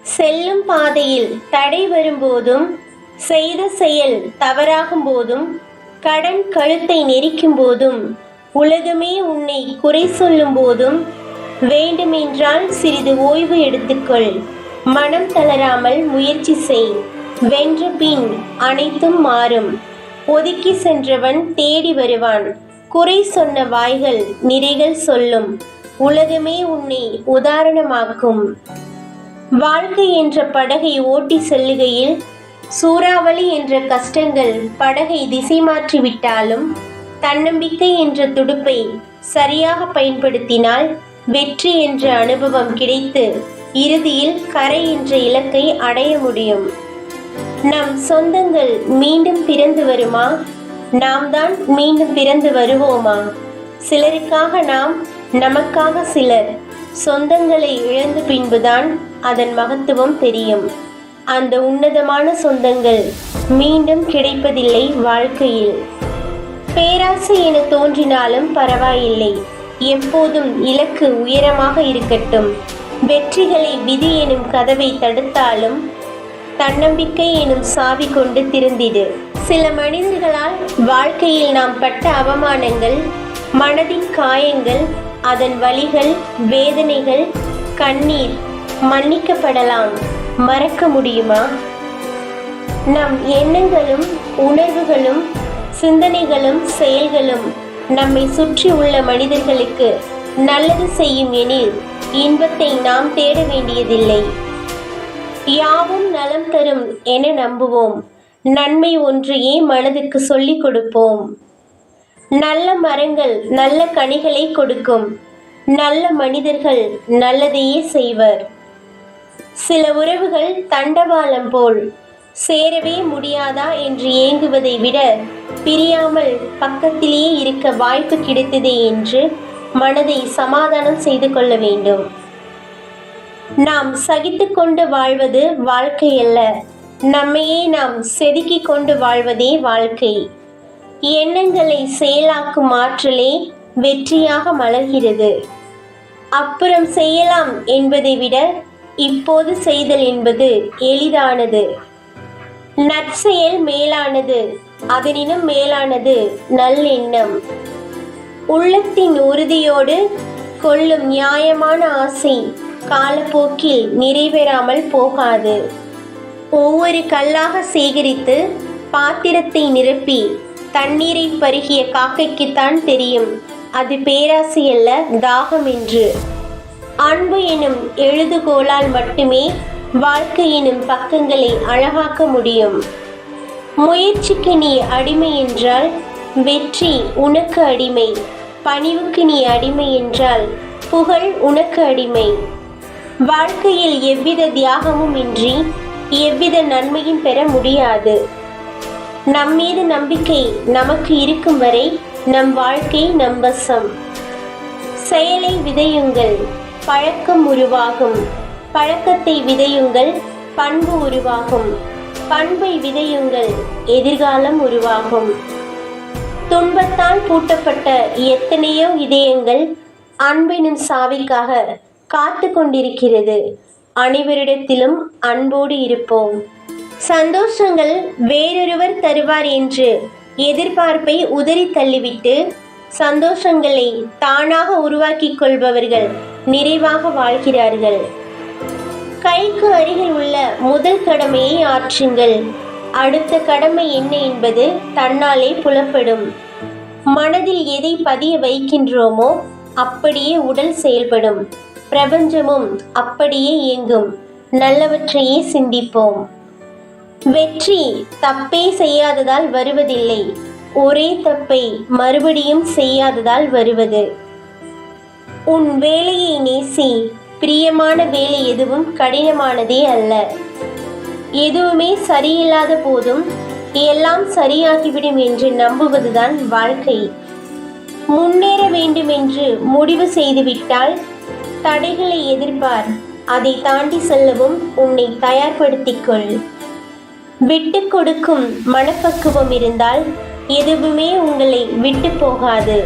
செல்லும் பாதையில் தடை வரும்போதும், செய்த செயல் தவறாகும் போதும், கடன் கழுத்தை நெரிக்கும் போதும், உலகமே உன்னை குறை சொல்லும் போதும், வேண்டுமென்றால் சிறிது ஓய்வு எடுத்துக்கொள். மனம் தளராமல் முயற்சி செய். வென்ற பின் அனைத்தும் மாறும். ஒதுக்கி சென்றவன் தேடி வருவான். குறை சொன்ன வாய்கள் நிறைகள் சொல்லும். உலகமே உன்னை உதாரணமாக்கும். வாழ்க்கை என்ற படகை ஓட்டி செல்லுகையில் சூறாவளி என்ற கஷ்டங்கள் படகை திசை மாற்றி விட்டாலும், தன்னம்பிக்கை என்ற துடுப்பை சரியாக பயன்படுத்தினால் வெற்றி என்ற அனுபவம் கிடைத்து இறுதியில் கரை என்ற இலக்கை அடைய முடியும். நம் சொந்தங்கள் மீண்டும் பிறந்து வருமா? நாம் தான் மீண்டும் பிறந்து வருவோமா? சிலருக்காக நாம், நமக்காக சிலர். சொந்தங்களை இழந்த பின்புதான் அதன் மகத்துவம் தெரியும். அந்த உன்னதமான சொந்தங்கள் மீண்டும் கிடைப்பதில்லை வாழ்க்கையில். பேராசை என தோன்றினாலும் பரவாயில்லை. எப்போதும் இலக்கு உயரமாக இருக்கட்டும். வெற்றிகளை விதி எனும் கதவை தடுத்தாலும் தன்னம்பிக்கை எனும் சாவி கொண்டு திறந்திடு. சில மனிதர்களால் வாழ்க்கையில் நாம் பட்ட அவமானங்கள், மனதின் காயங்கள், அதன் வலிகள், வேதனைகள், கண்ணீர் மன்னிக்கப்படலாம். மறக்க முடியுமா? நம் எண்ணங்களும் உணர்வுகளும் சிந்தனைகளும் செயல்களும் நம்மை சுற்றி உள்ள மனிதர்களுக்கு நல்லது செய்யும் எனில் இன்பத்தை நாம் தேட வேண்டியதில்லை. யாவும் நலம் தரும் என நம்புவோம். நன்மை ஒன்றையே மனதுக்கு சொல்லிக் கொடுப்போம். நல்ல மரங்கள் நல்ல கனிகளை கொடுக்கும். நல்ல மனிதர்கள் நல்லதையே செய்வர். சில உறவுகள் தண்டவாளம் போல் சேரவே முடியாதா என்று ஏங்குவதை விட, பிரியாமல் பக்கத்திலேயே இருக்க வாய்ப்பு கிடைத்ததே என்று மனதை சமாதானம் செய்து கொள்ள வேண்டும். நாம் சகித்து கொண்டு வாழ்வது வாழ்க்கை அல்ல, நம்மையே நாம் செதுக்கி கொண்டு வாழ்வதே வாழ்க்கை. எண்ணங்களை செயலாக்கும் ஆற்றலே வெற்றியாக மலர்கிறது. அப்புறம் செய்யலாம் என்பதை விட இப்போது செய்தல் என்பது எளிதானது. நற்செயல் மேலானது, அதனினும் மேலானது நல்லெண்ணம். உள்ளத்தின் உறுதியோடு கொள்ளும் நியாயமான ஆசை காலப்போக்கில் நிறைவேறாமல் போகாது. ஒவ்வொரு கல்லாக சேகரித்து பாத்திரத்தை நிரப்பி தண்ணீரை பருகிய காக்கைக்குத்தான் தெரியும் அது பேராசை அல்ல, தாகம் என்று. அன்பு எனும் எழுதுகோலால் மட்டுமே வாழ்க்கை எனும் பக்கங்களை அழகாக்க முடியும். முயற்சிக்கு நீ அடிமை என்றால் வெற்றி உனக்கு அடிமை. பணிவுக்கு நீ அடிமை என்றால் புகழ் உனக்கு அடிமை. வாழ்க்கையில் எவ்வித தியாகமும் இன்றி எவ்வித நன்மையும் பெற முடியாது. நம்மீது நம்பிக்கை நமக்கு இருக்கும் வரை நம் வாழ்க்கை நம் வசம். செயலை விதையுங்கள், பழக்கம் உருவாகும். பழக்கத்தை விதையுங்கள், பண்பு உருவாகும். பண்பை விதையுங்கள், எதிர்காலம் உருவாகும். துன்பத்தால் பூட்டப்பட்ட எத்தனையோ இதயங்கள் அன்பினும் சாவிக்காக காத்து கொண்டிருக்கிறது. அனைவரிடத்திலும் அன்போடு இருப்போம். சந்தோஷங்கள் வேறொருவர் தருவார் என்று எதிர்பார்ப்பை உதறி தள்ளிவிட்டு சந்தோஷங்களை தானாக உருவாக்கிக் கொள்பவர்கள் நிறைவாக வாழ்கிறார்கள். கைக்கு அருகில் உள்ள முதல் கடமையை ஆற்றுங்கள். அடுத்த கடமை என்ன என்பது தன்னாலே புலப்படும். மனதில் எதை பதிய வைக்கின்றோமோ அப்படியே உடல் செயல்படும். பிரபஞ்சமும் அப்படியே இயங்கும். நல்லவற்றையே சிந்திப்போம். வெற்றி தப்பே செய்யாததால் வருவதில்லை, ஒரே தப்பை மறுபடியும் செய்யாததால் வருவது. உன் வேலையை நேசி. பிரியமான வேலை எதுவும் கடினமானதே அல்ல. எதுவுமே சரியில்லாத போதும் எல்லாம் சரியாகிவிடும் என்று நம்புவதுதான் வாழ்க்கை. முன்னேற வேண்டும் என்று முடிவு செய்துவிட்டால் தடைகளை எதிர்பார். அதை தாண்டி செல்லவும் உன்னை தயார்படுத்திக்கொள். விட்டு கொடுக்கும் மனப்பக்குவம் இருந்தால் எதுவுமே உங்களை விட்டு போகாது.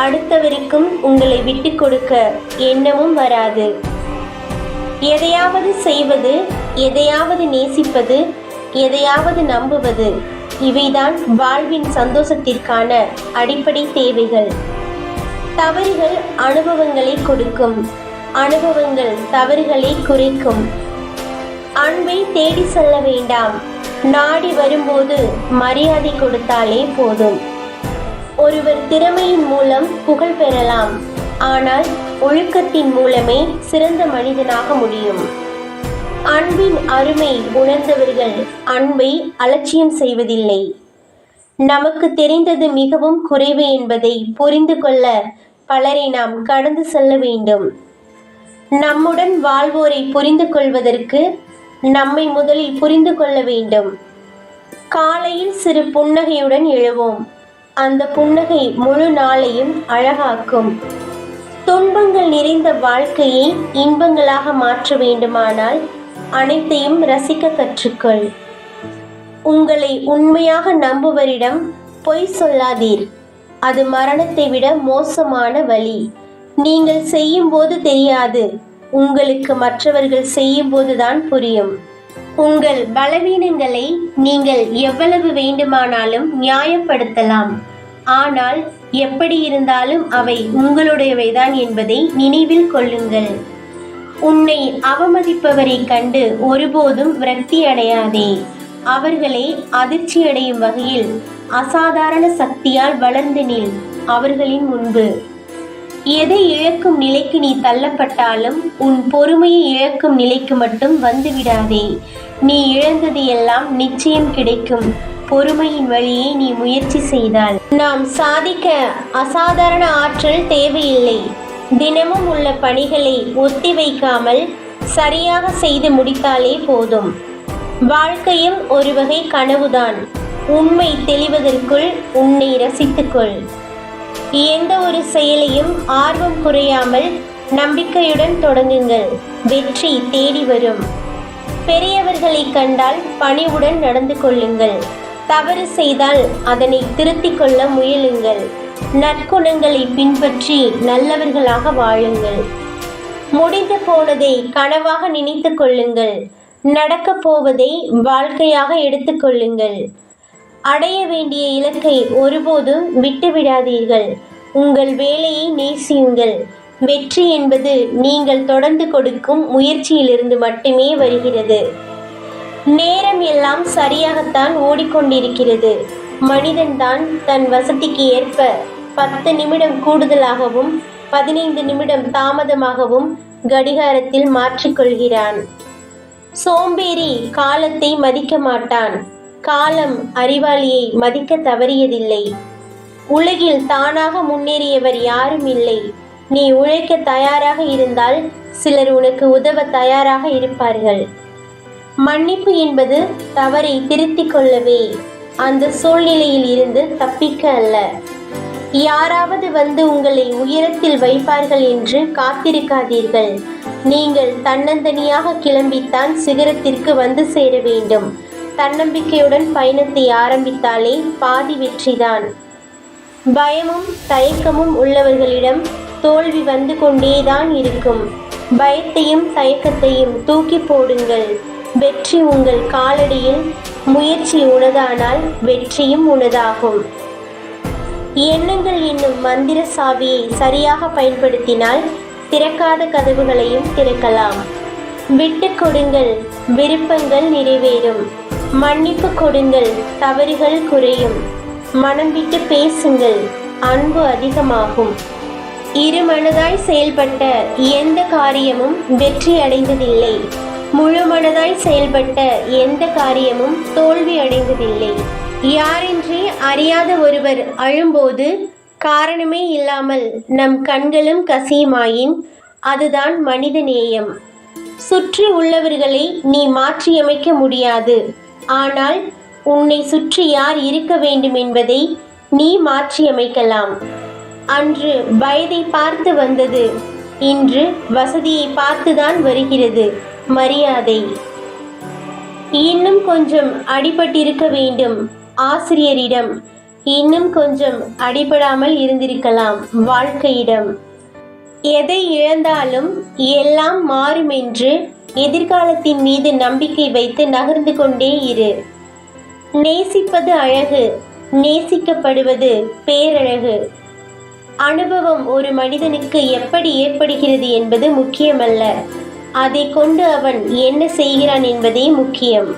அடுத்தவருக்கும் உங்களை விட்டு கொடுக்க எண்ணமும் வராது. எதையாவது செய்வது, எதையாவது நேசிப்பது, எதையாவது நம்புவது, இவைதான் வாழ்வின் சந்தோஷத்திற்கான அடிப்படை தேவைகள். தவறுகள் அனுபவங்களை கொடுக்கும், அனுபவங்கள் தவறுகளை குறைக்கும். அன்பை தேடி செல்ல வேண்டாம், நாடி வரும்போது மரியாதை கொடுத்தாலே போதும். ஒருவர் திறமையின் மூலம் புகழ் பெறலாம், ஆனால் ஒழுக்கத்தின் மூலமே சிறந்த மனிதனாக முடியும். அன்பின் அருமை உணர்ந்தவர்கள் அன்பை அலட்சியம் செய்வதில்லை. நமக்கு தெரிந்தது மிகவும் குறைவு என்பதை புரிந்து கொள்ள பலரை நாம் கடந்து செல்ல வேண்டும். நம்முடன் வாழ்வோரை புரிந்து கொள்வதற்கு நம்மை முதலில் புரிந்து கொள்ள வேண்டும். காலையில் சிறு புன்னகையுடன் எழுவோம், அந்த புன்னகை முழு நாளையும் அழகாக்கும். துன்பங்கள் நிறைந்த வாழ்க்கையை இன்பங்களாக மாற்ற வேண்டுமானால் அனைத்தையும் ரசிக்க கற்றுக்கொள். உங்களை உண்மையாக நம்புவரிடம் பொய் சொல்லாதீர், அது மரணத்தை விட மோசமான வழி. நீங்கள் செய்யும் போது தெரியாது, உங்களுக்கு மற்றவர்கள் செய்யும் போதுதான் புரியும். உங்கள் பலவீனங்களை நீங்கள் எவ்வளவு வேண்டுமானாலும் நியாயப்படுத்தலாம், ஆனால் எப்படி இருந்தாலும் அவை உங்களுடையவைதான் என்பதை நினைவில் கொள்ளுங்கள். உன்னை அவமதிப்பவரை கண்டு ஒருபோதும் விரக்தி அடையாதே. அவர்களை அதிர்ச்சியடையும் வகையில் அசாதாரண சக்தியால் வளர்ந்து நில் அவர்களின் முன்பு. எதை இழக்கும் நிலைக்கு நீ தள்ளப்பட்டாலும் உன் பொறுமையை இழக்கும் நிலைக்கு மட்டும் வந்துவிடாதே. நீ இழந்தது எல்லாம் நிச்சயம் கிடைக்கும், பொறுமையின் வழியை நீ முயற்சி செய்தால். நாம் சாதிக்க அசாதாரண ஆற்றல் தேவையில்லை. தினமும் உள்ள பணிகளை ஒத்தி வைக்காமல் சரியாக செய்து முடித்தாலே போதும். வாழ்க்கையும் ஒரு வகை கனவுதான். உண்மை தெளிவதற்குள் உன்னை ரசித்துக்கொள். எந்த ஒரு செயலையும் ஆர்வம் குறையாமல் நம்பிக்கையுடன் தொடங்குங்கள், வெற்றி தேடி வரும். பெரியவர்களை கண்டால் பணிவுடன் நடந்து கொள்ளுங்கள். தவறு செய்தால் அதனை திருத்திக் கொள்ள முயலுங்கள். நற்குணங்களை பின்பற்றி நல்லவர்களாக வாழுங்கள். முடிந்து போனதை கனவாக நினைத்து கொள்ளுங்கள். நடக்கப் போவதை வாழ்க்கையாக எடுத்துக்கொள்ளுங்கள். அடைய வேண்டிய இலக்கை ஒருபோதும் விட்டுவிடாதீர்கள். உங்கள் வேலையை நேசியுங்கள். வெற்றி என்பது நீங்கள் தொடர்ந்து கொடுக்கும் முயற்சியிலிருந்து மட்டுமே வருகிறது. நேரம் எல்லாம் சரியாகத்தான் ஓடிக்கொண்டிருக்கிறது. மனிதன்தான் தன் வசதிக்கு ஏற்ப 10 நிமிடம் கூடுதலாகவும் 15 நிமிடம் தாமதமாகவும் கடிகாரத்தில் மாற்றிக்கொள்கிறான். சோம்பேறி காலத்தை மதிக்க மாட்டான். காலம் அறிவாளியை மதிக்க தவறியதில்லை. உலகில் தானாக முன்னேறியவர் யாரும் இல்லை. நீ உழைக்க தயாராக இருந்தால் சிலர் உனக்கு உதவ தயாராக இருப்பார்கள். மன்னிப்பு என்பது தவறை திருத்திக் கொள்ளவே, அந்த சூழ்நிலையில் இருந்து தப்பிக்க அல்ல. யாராவது வந்து உங்களை உயரத்தில் வைப்பார்கள் என்று காத்திருக்காதீர்கள். நீங்கள் தன்னந்தனியாக கிளம்பித்தான் சிகரத்திற்கு வந்து சேர வேண்டும். தன்னம்பிக்கையுடன் பயணத்தை ஆரம்பித்தாலே பாதி வெற்றிதான். பயமும் தயக்கமும் உள்ளவர்களிடம் தோல்வி வந்து கொண்டேதான் இருக்கும். பயத்தையும் தயக்கத்தையும் தூக்கி போடுங்கள். வெற்றி உங்கள் காலடியில். முயற்சி உனதானால் வெற்றியும் உனதாகும். எண்ணங்கள் என்னும் மந்திர சாவியை சரியாக பயன்படுத்தினால் திறக்காத கதவுகளையும் திறக்கலாம். விட்டு கொடுங்கள், விருப்பங்கள் நிறைவேறும். மன்னிப்பு கொடுங்கள், தவறுகள் குறையும். மனம் விட்டு பேசுங்கள், அன்பு அதிகமாகும். இருமனதாய் செயல்பட்ட எந்த காரியமும் வெற்றி அடைந்ததில்லை. முழு மனதாய் செயல்பட்ட எந்த காரியமும் தோல்வி அடைந்ததில்லை. யாரென்றே அறியாத ஒருவர் அழும்போது காரணமே இல்லாமல் நம் கண்களும் கசியுமாயின் அதுதான் மனித நேயம். சுற்றி உள்ளவர்களை நீ மாற்றியமைக்க முடியாது. ஆனால் உன்னை சுற்றி யார் இருக்க வேண்டும் என்பதை நீ மாற்றியமைக்கலாம். அன்று வயதை பார்த்து வந்தது, இன்று வசதியை பார்த்துதான் வருகிறது மரியாதை. இன்னும் கொஞ்சம் அடிபட்டிருக்க வேண்டும் ஆசிரியரிடம், இன்னும் கொஞ்சம் அடிபடாமல் இருந்திருக்கலாம் வாழ்க்கையிடம். எதை இழந்தாலும் எல்லாம் மாறுமென்று எதிர்காலத்தின் மீது நம்பிக்கை வைத்து நகர்ந்து கொண்டே இரு. நேசிப்பது அழகு, நேசிக்கப்படுவது பேரழகு. அனுபவம் ஒரு மனிதனுக்கு எப்படி ஏற்படுகிறது என்பது முக்கியமல்ல, அதை கொண்டு அவன் என்ன செய்கிறான் என்பதே முக்கியம்.